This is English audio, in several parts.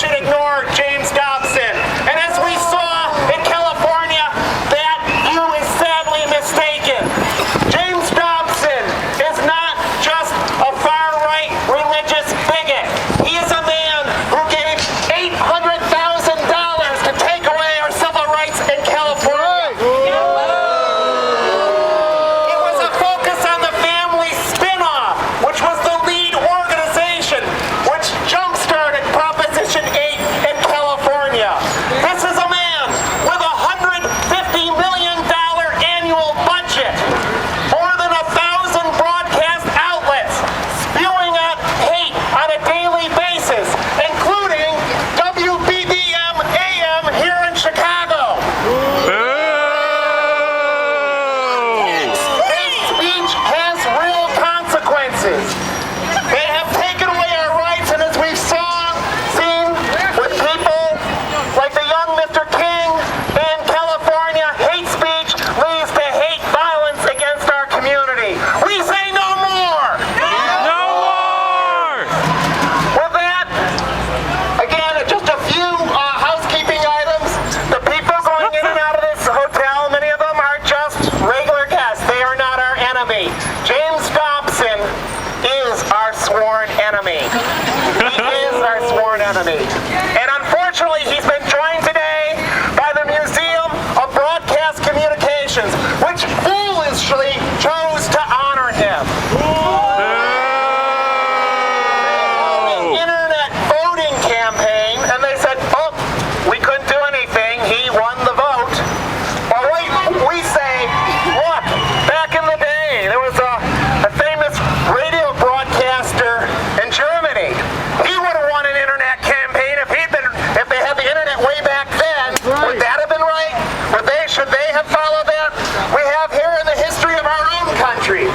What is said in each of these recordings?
should ignore James Dobson. And as we saw in California, that view is sadly mistaken. James Dobson is not just a far-right religious bigot. He is a man who gave $800,000 to take away our civil rights in California. It was a focus on the family spin-off, which was the lead organization which jump-started Proposition 8 in California. This is a man with a $150 million annual budget, more than 1,000 broadcast outlets spewing out hate on a daily basis, including WBBM AM here in Chicago. Hate speech has real consequences. They have taken away our rights, and as we've seen with people like the young Mr. King in California, hate speech leads to hate violence against our community. We say no more! No more! With that, again, just a few housekeeping items. The people going in and out of this hotel, many of them are just regular guests. They are not our enemy. James Dobson is our sworn enemy. He is our sworn enemy. And unfortunately, he's been joined today by the Museum of Broadcast Communications, which foolishly chose to honor him. Internet voting campaign, and they said, oh, we couldn't do anything, he won the vote. Well, we say, look, back in the day, there was a famous radio broadcaster in Germany. He would have won an internet campaign if they had the internet way back then. Would that have been right? Should they have followed that? We have here in the history of our own country,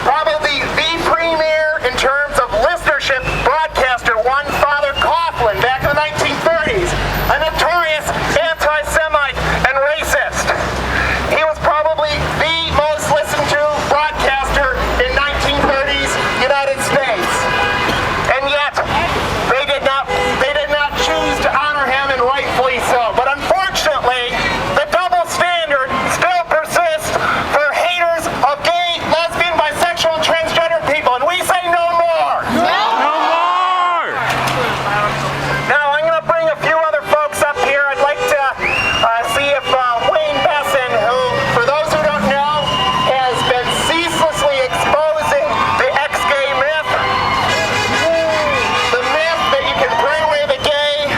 probably the premier in terms of listenership broadcaster, one Father Coughlin, back in the 1930s, a notorious anti-Semite and racist. He was probably the most listened to broadcaster in 1930s United States. And yet, they did not choose to honor him, and rightfully so. But unfortunately, the double standard still persists for haters of gay, lesbian, bisexual, and transgender people, and we say no more. No more! Now, I'm going to bring a few other folks up here. I'd like to see if Wayne Besson, who, for those who don't know, has been ceaselessly exposing the ex-gay myth, the myth that you can pray away the gay,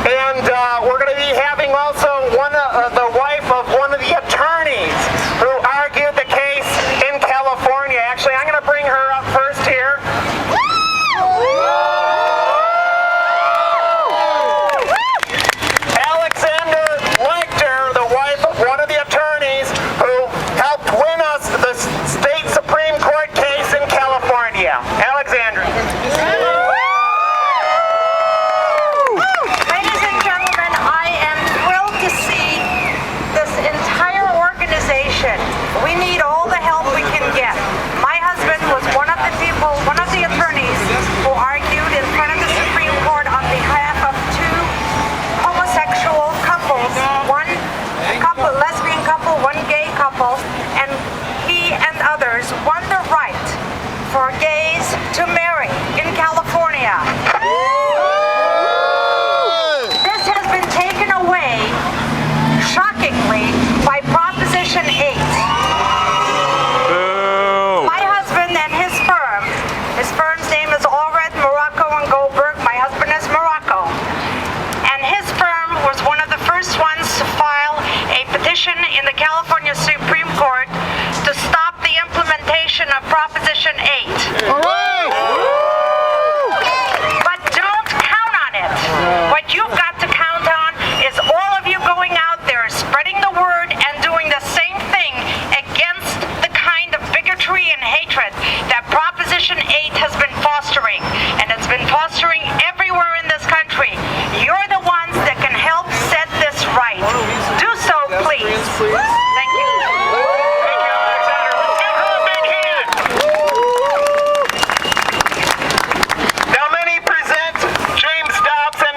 and we're going to be having also the wife of one of the attorneys who argued the case in California. Actually, I'm going to bring her up first here. Alexander Lecter, the wife of one of the attorneys who helped win us the state Supreme Court case in California. Alexandra. Ladies and gentlemen, I am thrilled to see this entire organization. We need all the help we can get. My husband was one of the attorneys who argued in front of the Supreme Court on behalf of two homosexual couples, one couple, lesbian couple, one gay couple, and he and others won the right for gays to marry in California. This has been taken away, shockingly, by Proposition 8. My husband and his firm's name is Allred, Morocco, and Goldberg. My husband is Morocco. And his firm was one of the first ones to file a petition in the California Supreme Court to stop the implementation of Proposition 8. But don't count on it. What you've got to count on is all of you going out there, spreading the word and doing the same thing against the kind of bigotry and hatred that Proposition 8 has been fostering. And it's been fostering everywhere in this country. You're the ones that can help set this right. Do so, please. Thank you. Thank you, Alexander. Let's give her a big hand. Now, many present James Dobson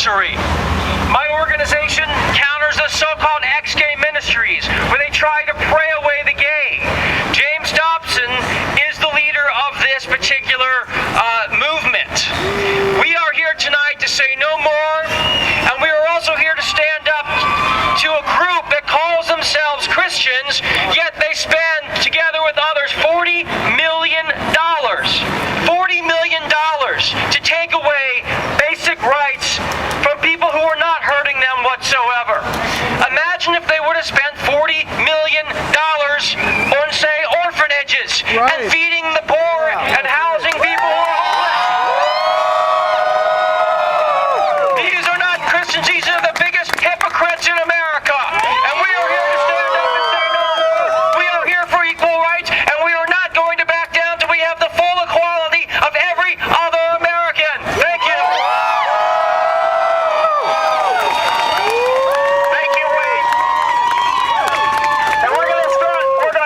adultery. My organization counters the so-called ex-gay ministries, where they try to pray away the gay. James Dobson is the leader of this particular movement. We are here tonight to say no more, and we are also here to stand up to a group that calls themselves Christians, yet they spend, together with others, $40 million. $40 million to take away basic rights from people who are not hurting them whatsoever. Imagine if they would have spent $40 million on, say, orphanages and feeding the poor and housing people who are homeless. These are not Christians. These are the biggest hypocrites in America. And we are here to stand up and say no. We are here for equal rights, and we are not going to back down till we have the full equality of every other American. Thank you. Thank you, Wade. And we're going to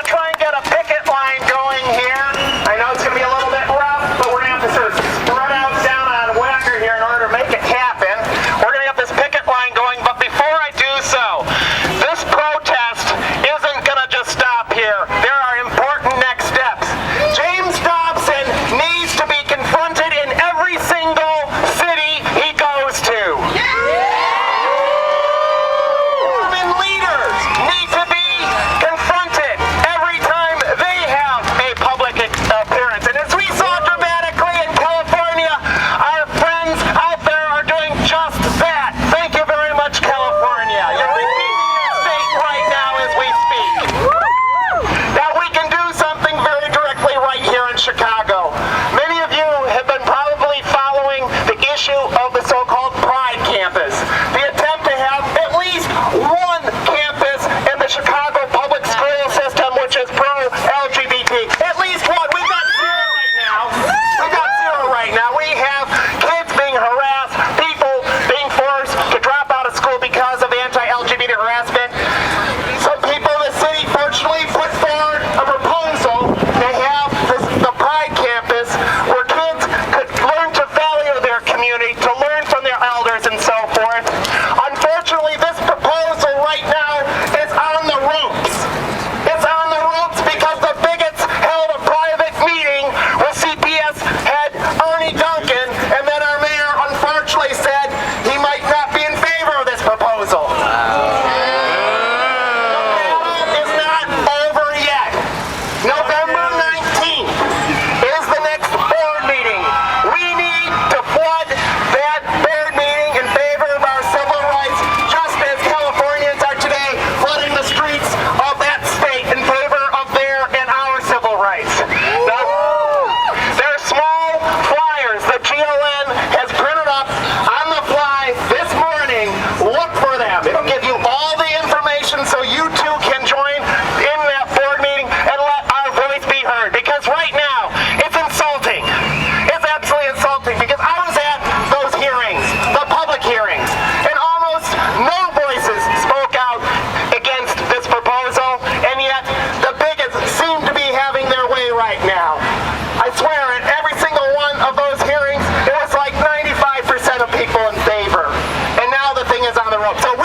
try and get a picket line going here. I know it's going to be a little bit rough, but we're going to have to sort of spread out down on Wacker here in order to make it happen. We're going to have this picket line going, but before I do so, this protest isn't going to just stop here. There are important next steps. James Dobson needs to be confronted in every single city he goes to. Urban leaders need to be confronted every time they have a public appearance. And as we saw dramatically in California, our friends out there are doing just that. Thank you very much, California. You're redeeming your state right now as we speak. Now we can do something very directly right here in Chicago. Many of you have been probably following the issue of the so-called Pride Campus. The attempt to have at least one campus in the Chicago public school system which is pro-LGBT. At least one. We've got zero right now. We've got zero right now. We have kids being harassed, people being forced to drop out of school because of anti-LGBT harassment. Some people in the city fortunately put forward a proposal to have the Pride Campus where kids could learn to value their community, to learn from their elders and so forth. Unfortunately, this proposal right now is on the ropes. It's on the ropes because the bigots held a private meeting with CPS head Ernie Duncan, and then our mayor unfortunately said he might not be in favor of this proposal. Is not over yet. November 19th is the next board meeting. We need to flood that board meeting in favor of our civil rights, just as Californians are today flooding the streets of that state in favor of their and our civil rights. Now, there are small flyers that GLN has printed up on the fly this morning. Look for them. It'll give you all the information so you too can join in that board meeting and let our voice be heard. Because right now, it's insulting. It's absolutely insulting because I was at those hearings, the public hearings, and almost no voices spoke out against this proposal, and yet the bigots seem to be having their way right now. I swear, in every single one of those hearings, it was like 95% of people in favor. And now the thing is on the rope. So